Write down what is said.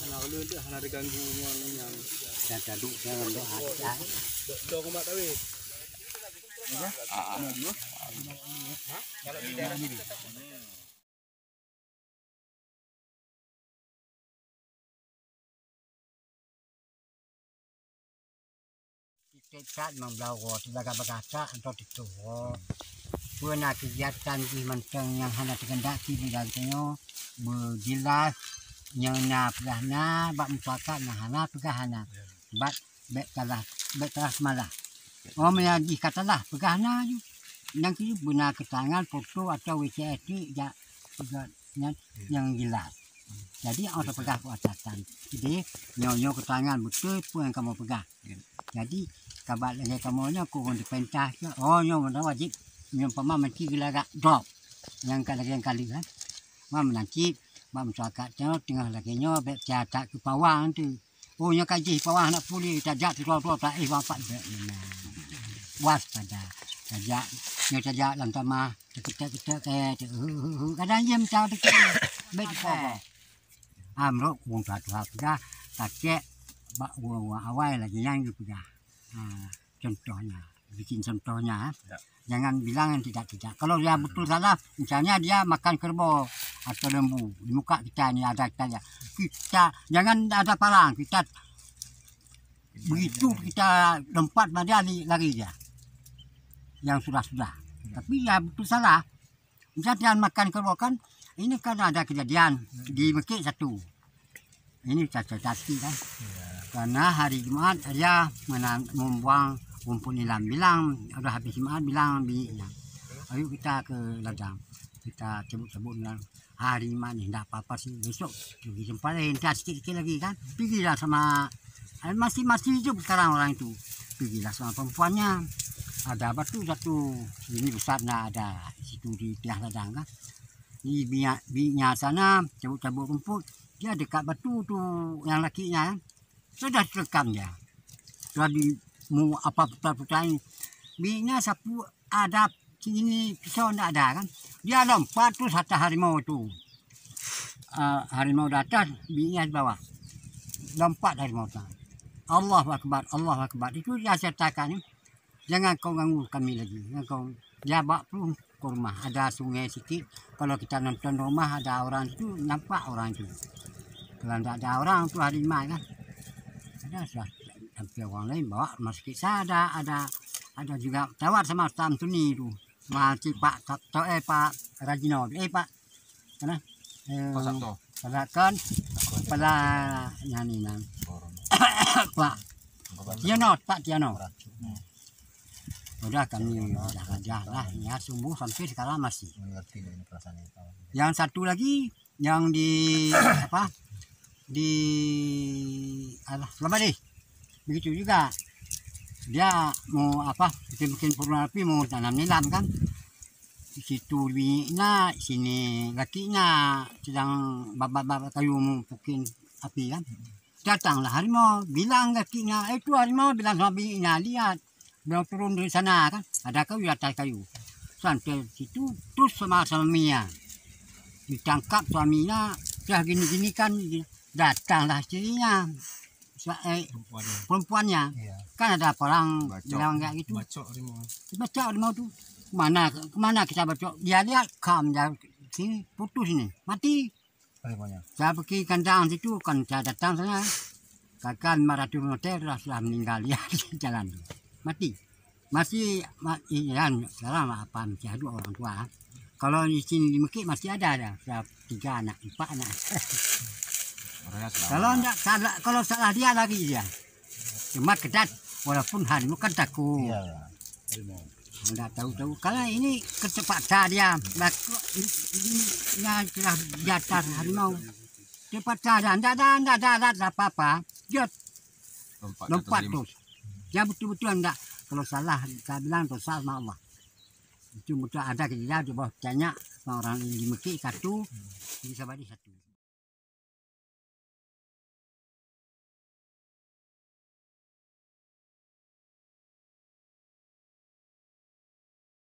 Nak lu dah ada ganggu yang Dah duduk dalam doa. dok komat tahu. Kalau di daerah sini. Kita membawa sebagai berkata atau itu. Pernah kegiatan di menteng yang hanya dikendaki di dalamnya berjelas yang na pernah bak mufakat nah hana pegahana bat kalah semalah. Oh menjadi katalah pegahana yang itu guna keterangan foto atau WCS ya yang jelas. Jadi orang pegang kuatatan. Jadi nyonya keterangan betul pun yang kamu pegang. Jadi kabar lagi kamu nya kurang dipentas. Oh nyonya wajib yang pama mesti gelarak drop. Yang kali kan. Mam nanti mam cakap tengah lagi nyo bet catat ke pawang tu. Oh nya kaji pawang nak pulih tajak drop tak bapak bet. Waspada. Tajak nyo tajak dalam tamah kita kayak kadang jam cau dekat bet pawang. Amrok wong satu dah kakek bak wong awal lagi yang gitu dah. Contohnya, bikin contohnya. Ya. Jangan bilang yang tidak. Kalau dia betul salah, misalnya dia makan kerbau atau lembu di muka kita ni ada kita ya. Kita jangan ada parang, kita begitu kita lompat pada lari dia. Yang sudah. Tapi ya betul salah. Misalnya dia makan kerbau kan. Ini kan ada kejadian di Mekik satu. Ini cacat-cacat kan. Karena hari Jumat dia membuang rumput nilam. Bilang, udah habis Jumat bilang biniknya. Ayo kita ke ladang. Kita sebut-sebut bilang, hari Jumat ni tak apa-apa sih. Besok pergi tempat lain. Sikit-sikit lagi kan. Pergilah sama, masih hidup sekarang orang itu. Pergilah sama perempuannya. Ada batu satu. Ini besar nak ada. Situ di tengah ladang kan. Di binya sana cabut-cabut rumput dia dekat batu tu yang lakinya sudah terekam dia sudah di mau apa putar-putar binya sapu ada sini pisau tidak ada kan dia lompat tu satu harimau tu harimau di atas binya di bawah lompat harimau tu Allahu Akbar itu dia sertakan jangan kau ganggu kami lagi jangan kau dia bawa pun ke rumah ada sungai sikit kalau kita nonton rumah ada orang itu nampak orang itu kalau tidak ada orang tu hari Jumat kan ada sampai orang lain bawa rumah sikit saya ada juga tawar sama Tam Tuni tu masih Pak Rajino Pak mana kan pada nyanyi Pak Tiano udah kami udah aja lah ya sungguh sampai sekarang masih mengerti dengan perasaan itu. Yang satu lagi yang di apa di Selama deh begitu juga dia mau apa bikin purna api mau tanam nilam kan di situ biniknya sini lakinya sedang babat kayu mau bikin api kan datanglah harimau bilang lakinya itu harimau bilang sama biniknya lihat dia turun dari sana kan ada kayu di atas kayu sampai situ terus sama Mia ditangkap suaminya dah gini kan datanglah istrinya perempuannya iya. Kan ada orang bilang kayak gitu bacok harimau tu kemana kita bacok dia lihat kam dia sini putus ini mati harimaunya saya pergi kandang situ kan saya datang sana kakak 500 meter sudah meninggal dia di jalan mati masih kan sekarang apa masih ada orang tua kalau di sini di Mekik masih ada sudah 3 anak 4 anak kalau salah dia lagi dia cuma kedat walaupun harimau kan takut tidak tahu kalau ini kecepatan dia ini jatuh harimau cepat saja tidak ada apa-apa dia lompat terus dia betul-betul enggak. Kalau salah, saya bilang dosa sama Allah. Itu betul ada kejadian, coba tanya orang di Mekik satu, di Sabadi satu.